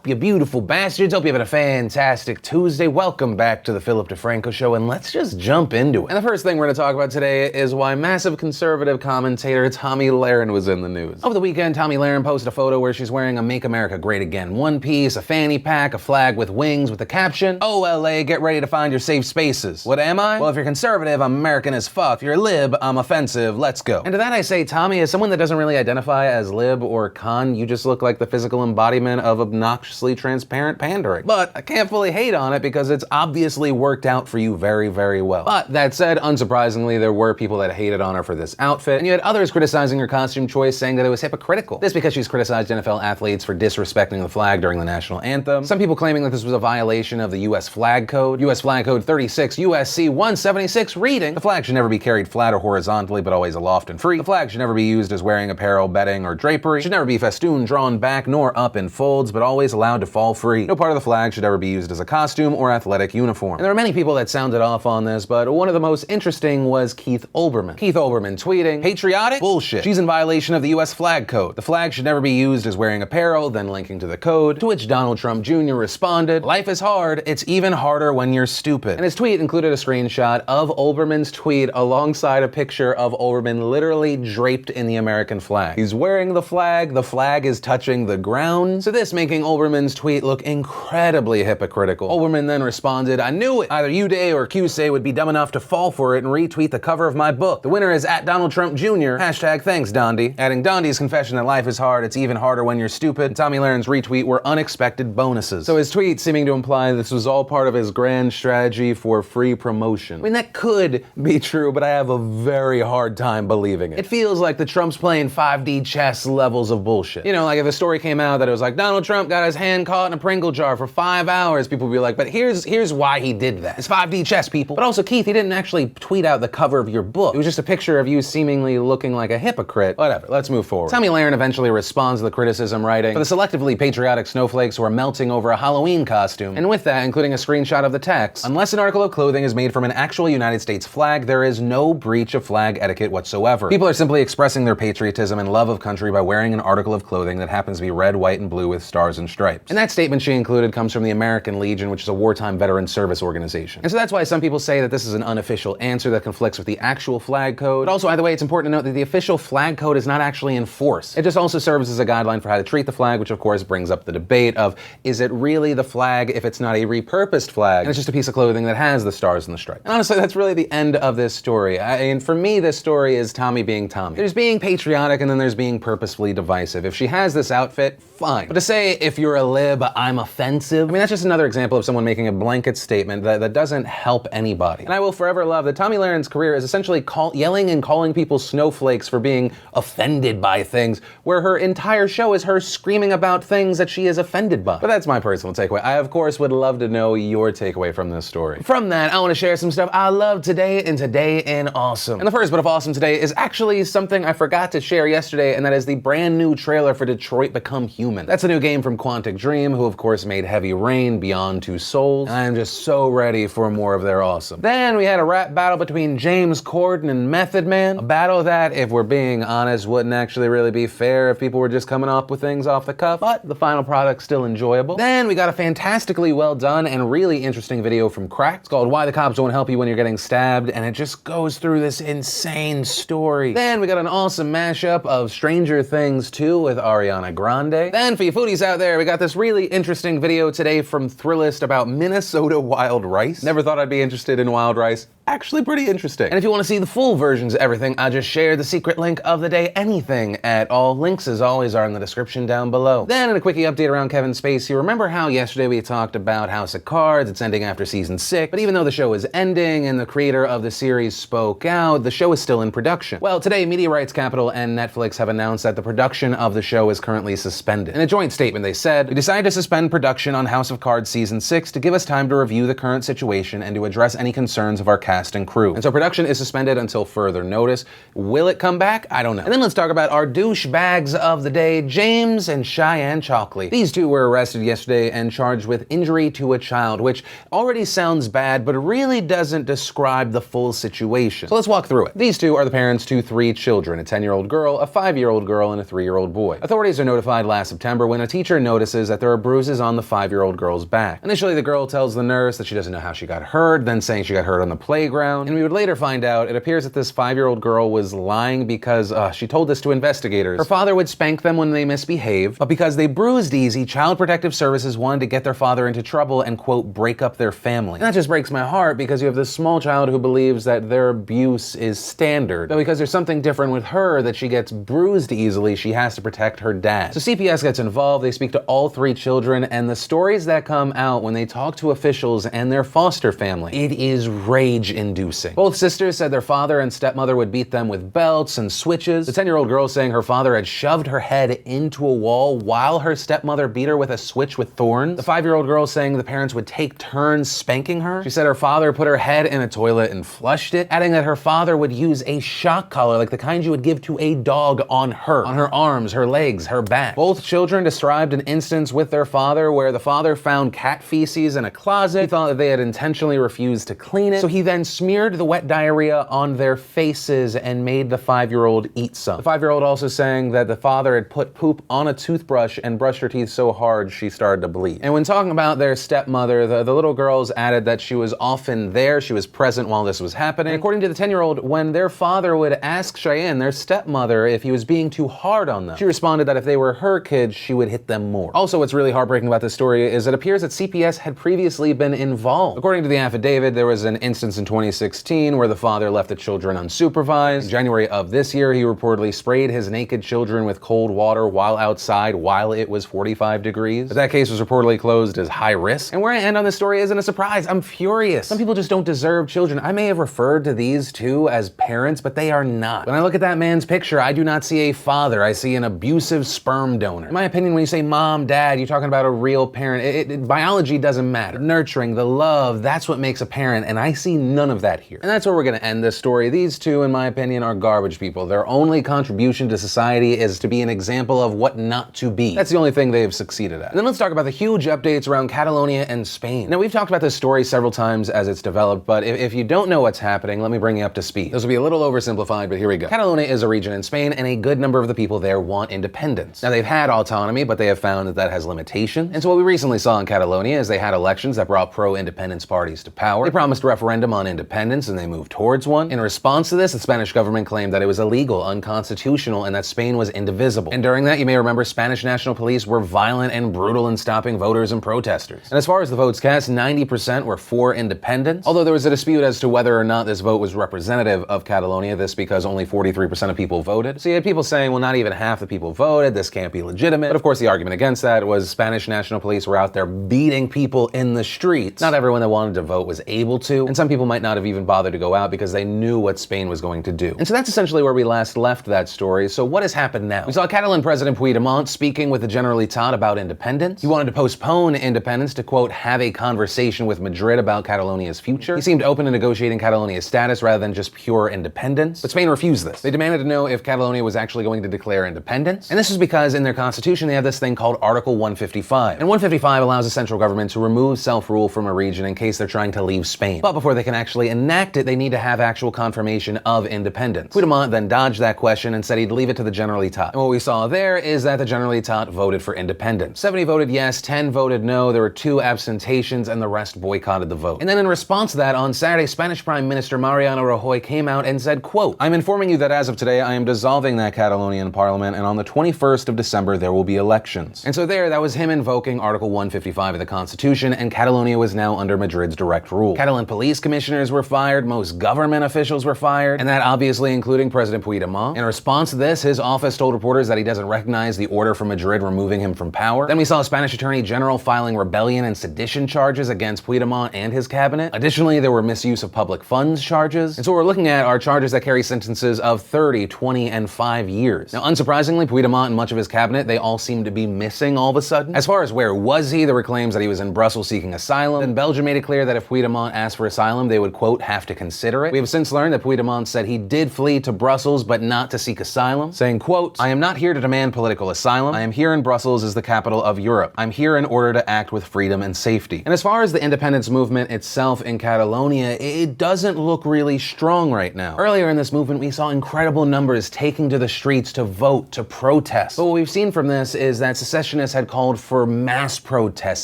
up, you beautiful bastards? Hope you're having a fantastic Tuesday. Welcome back to the DeFranco Show, and let's just jump into it. And the first thing we're going to talk about today is why massive conservative commentator Tomi Lahren was in the news. Over the weekend, Tomi Lahren posted a photo where she's wearing a Make America Great Again one piece, a fanny pack, a flag with wings with the caption, "OLA, get ready to find your safe spaces." What am I? Well, if you're conservative, I'm American as fuck. If you're a lib, I'm offensive. Let's go. And to that I say, Tomi, as someone that doesn't really identify as lib or con, you just look like the physical embodiment of obnoxiously transparent pandering. But I can't fully hate on it because it's obviously worked out for you very, very well. But that said, unsurprisingly, there were people that hated on her for this outfit, and you had others criticizing her costume choice, saying that it was hypocritical. This because she's criticized NFL athletes for disrespecting the flag during the national anthem. Some people claiming that this was a violation of the US flag code. US flag code 36 USC 176 reading, "The flag should never be carried flat or horizontally, but always aloft and free. The flag should never be used as wearing apparel, bedding, or drapery. Should never be festooned, drawn back, nor up in folds, but always allowed to fall free. No part of the flag should ever be used as a costume or athletic uniform." And there are many people that sounded off on this, but one of the most interesting was Keith Olbermann. Keith Olbermann tweeting, "Patriotic? Bullshit. She's in violation of the US flag code. The flag should never be used as wearing apparel," then linking to the code, to which Donald Trump Jr. responded, "Life is hard. It's even harder when you're stupid." And his tweet included a screenshot of Olbermann's tweet alongside a picture of Olbermann literally draped in the American flag. He's wearing the flag is touching the ground, so this making Olbermann's tweet look incredibly hypocritical. Olbermann then responded, "I knew it. Either you day or QSay would be dumb enough to fall for it and retweet the cover of my book. The winner is @DonaldTrumpJr. Hashtag thanks, Dondi." Adding Dondi's confession that life is hard, it's even harder when you're stupid, and Tomi Lahren's retweet were unexpected bonuses. So his tweet seeming to imply this was all part of his grand strategy for free promotion. I mean, that could be true, but I have a very hard time believing it. It feels like the Trump's playing 5D chess levels of bullshit. You know, like if a story came out that it was like Donald Trump got his hand caught in a Pringle jar for 5 hours, people would be like, but here's why he did that. It's 5D chess, people. But also, Keith, he didn't actually tweet out the cover of your book. It was just a picture of you seemingly looking like a hypocrite. Whatever, let's move forward. Tomi Lahren eventually responds to the criticism, writing, "For the selectively patriotic snowflakes who are melting over a Halloween costume," and with that, including a screenshot of the text, "Unless an article of clothing is made from an actual United States flag, there is no breach of flag etiquette whatsoever. People are simply expressing their patriotism and love of country by wearing an article of clothing that happens to be red, white, and blue with stars and stripes." And that statement she included comes from the American Legion, which is a wartime veteran service organization. And so that's why some people say that this is an unofficial answer that conflicts with the actual flag code. But also, either way, it's important to note that the official flag code is not actually in force. It just also serves as a guideline for how to treat the flag, which of course brings up the debate of, is it really the flag if it's not a repurposed flag and it's just a piece of clothing that has the stars and the stripes? And honestly, that's really the end of this story. And for me, this story is Tomi being Tomi. There's being patriotic and then there's being purposefully divisive. If she has this outfit, fine. But to say, if you're a lib, I'm offensive, I mean, that's just another example of someone making a blanket statement that doesn't help anybody. And I will forever love that Tomi Lahren's career is essentially yelling and calling people snowflakes for being offended by things, where her entire show is her screaming about things that she is offended by. But that's my personal takeaway. I, of course, would love to know your takeaway from this story. From that, I want to share some stuff I love today in Awesome. And the first bit of Awesome today is actually something I forgot to share yesterday, and that is the brand new trailer for Detroit Become Human. That's a new game from Quantic Dream, who of course made Heavy Rain, Beyond Two Souls, and I am just so ready for more of their Awesome. Then we had a rap battle between James Corden and Method Man, a battle that, if we're being honest, wouldn't actually really be fair if people were just coming up with things off the cuff, but the final product's still enjoyable. Then we got a fantastically well done and really interesting video from Crack. It's called Why the Cops Won't Help You When You're Getting Stabbed, and it just goes through this insane story. Then we got an awesome mashup of Stranger Things 2 with Ariana Grande. Then for you foodies out there, we got this really interesting video today from Thrillist about Minnesota wild rice. Never thought I'd be interested in wild rice. Actually pretty interesting. And if you want to see the full versions of everything, I just shared the secret link of the day, anything at all. Links, as always, are in the description down below. Then, in a quickie update around Kevin Spacey, remember how yesterday we talked about House of Cards? It's ending after season 6, but even though the show is ending and the creator of the series spoke out, the show is still in production. Well, today, Media Rights Capital and Netflix have announced that the production of the show is currently suspended. In a joint statement, they said, "We decided to suspend production on House of Cards season 6 to give us time to review the current situation and to address any concerns of our cast and crew. And so production is suspended until further notice. Will it come back? I don't know." And then let's talk about our douchebags of the day, James and Cheyenne Chalkley. These two were arrested yesterday and charged with injury to a child, which already sounds bad, but really doesn't describe the full situation. So let's walk through it. These two are the parents to 3 children, a 10-year-old girl, a 5-year-old girl, and a 3-year-old boy. Authorities are notified last September when a teacher noticed notices that there are bruises on the 5-year-old girl's back. Initially, the girl tells the nurse that she doesn't know how she got hurt, then saying she got hurt on the playground, and we would later find out it appears that this 5-year-old girl was lying because she told this to investigators. Her father would spank them when they misbehaved, but because they bruised easy, Child Protective Services wanted to get their father into trouble and, quote, break up their family. And that just breaks my heart because you have this small child who believes that their abuse is standard, but because there's something different with her, that she gets bruised easily, she has to protect her dad. So CPS gets involved, they speak to all 3 children, and the stories that come out when they talk to officials and their foster family, it is rage-inducing. Both sisters said their father and stepmother would beat them with belts and switches. The 10-year-old girl saying her father had shoved her head into a wall while her stepmother beat her with a switch with thorns. The 5-year-old girl saying the parents would take turns spanking her. She said her father put her head in a toilet and flushed it, adding that her father would use a shock collar like the kind you would give to a dog on her arms, her legs, her back. Both children described an instance with their father where the father found cat feces in a closet. He thought that they had intentionally refused to clean it, so he then smeared the wet diarrhea on their faces and made the 5-year-old eat some. The 5-year-old also saying that the father had put poop on a toothbrush and brushed her teeth so hard she started to bleed. And when talking about their stepmother, the little girls added that she was often there, she was present while this was happening. And according to the 10-year-old, when their father would ask Cheyenne, their stepmother, if he was being too hard on them, she responded that if they were her kids, she would hit them more. Also, what's really heartbreaking about this story is it appears that CPS had previously been involved. According to the affidavit, there was an instance in 2016 where the father left the children unsupervised. In January of this year, he reportedly sprayed his naked children with cold water while outside while it was 45 degrees. But that case was reportedly closed as high risk. And where I end on this story isn't a surprise. I'm furious. Some people just don't deserve children. I may have referred to these two as parents, but they are not. When I look at that man's picture, I do not see a father. I see an abusive sperm donor. In my opinion, when you say mom, dad, you're talking about a real parent. Biology doesn't matter. Nurturing, the love, that's what makes a parent, and I see none of that here. And that's where we're gonna end this story. These two, in my opinion, are garbage people. Their only contribution to society is to be an example of what not to be. That's the only thing they have succeeded at. And then let's talk about the huge updates around Catalonia and Spain. Now, we've talked about this story several times as it's developed, but if you don't know what's happening, let me bring you up to speed. This will be a little oversimplified, but here we go. Catalonia is a region in Spain, and a good number of the people there want independence. Now, they've had autonomy, but they have found that that has limitations. And so what we recently saw in Catalonia is they had elections that brought pro-independence parties to power. They promised a referendum on independence, and they moved towards one. In response to this, the Spanish government claimed that it was illegal, unconstitutional, and that Spain was indivisible. And during that, you may remember Spanish National Police were violent and brutal in stopping voters and protesters. And as far as the votes cast, 90% were for independence, although there was a dispute as to whether or not this vote was representative of Catalonia, this because only 43% of people voted. So you had people saying, well, not even half the people voted, this can't be legitimate. But of course, the argument against that was Spanish National Police were out there beating people in the streets. Not everyone that wanted to vote was able to, and some people might not have even bothered to go out because they knew what Spain was going to do. And so that's essentially where we last left that story. So what has happened now? We saw Catalan President Puigdemont speaking with the Generalitat about independence. He wanted to postpone independence to, quote, have a conversation with Madrid about Catalonia's future. He seemed open to negotiating Catalonia's status rather than just pure independence. But Spain refused this. They demanded to know if Catalonia was actually going to declare independence. And this is because in their constitution they have this thing called Article 155. And 155 allows the central government to remove self-rule from a region in case they're trying to leave Spain. But before they can actually enact it, they need to have actual confirmation of independence. Puigdemont then dodged that question and said he'd leave it to the Generalitat. And what we saw there is that the Generalitat voted for independence. 70 voted yes, 10 voted no, there were 2 absentations, and the rest boycotted the vote. And then in response to that, on Saturday, Spanish Prime Minister Mariano Rajoy came out and said, quote, I'm informing you that as of today, I am dissolving that Catalonian parliament, and on the 21st of December, there will be elections. And so that was him invoking Article 155 of the Constitution, and Catalonia was now under Madrid's direct rule. Catalan police commissioners were fired, most government officials were fired, and that obviously including President Puigdemont. In response to this, his office told reporters that he doesn't recognize the order from Madrid removing him from power. Then we saw a Spanish Attorney General filing rebellion and sedition charges against Puigdemont and his cabinet. Additionally, there were misuse of public funds charges. And so what we're looking at are charges that carry sentences of 30, 20, and 5 years. Now, unsurprisingly, Puigdemont and much of his cabinet, they all seem to be missing all of a sudden. As far as where was he, there were claims that he was in Brussels seeking asylum. Then Belgium made it clear that if Puigdemont asked for asylum, they would, quote, have to consider it. We have since learned that Puigdemont said he did flee to Brussels, but not to seek asylum, saying, quote, I am not here to demand political asylum. I am here in Brussels as the capital of Europe. I'm here in order to act with freedom and safety. And as far as the independence movement itself in Catalonia, it doesn't look really strong right now. Earlier in this movement, we saw incredible numbers taking to the streets to vote, to protest. But what we've seen from this is that secessionists insurrectionists had called for mass protests,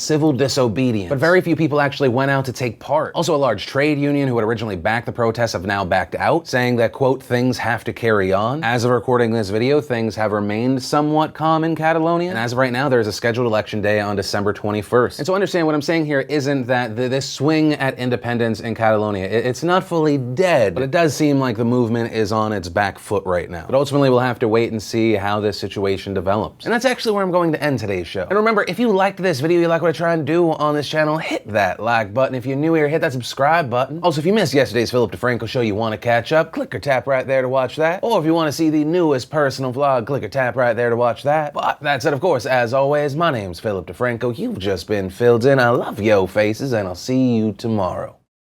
civil disobedience, but very few people actually went out to take part. Also, a large trade union who had originally backed the protests have now backed out, saying that, quote, things have to carry on. As of recording this video, things have remained somewhat calm in Catalonia, and as of right now, there is a scheduled election day on December 21st. And so understand what I'm saying here isn't that this swing at independence in Catalonia, it's not fully dead, but it does seem like the movement is on its back foot right now. But ultimately, we'll have to wait and see how this situation develops. And that's actually where I'm going to end today's show. And remember, if you liked this video, you like what I try and do on this channel, hit that like button. If you're new here, hit that subscribe button. Also, if you missed yesterday's Philip DeFranco show, you want to catch up, click or tap right there to watch that. Or if you want to see the newest personal vlog, click or tap right there to watch that. But that said, of course, as always, my name's Philip DeFranco. You've just been filled in. I love yo faces, and I'll see you tomorrow.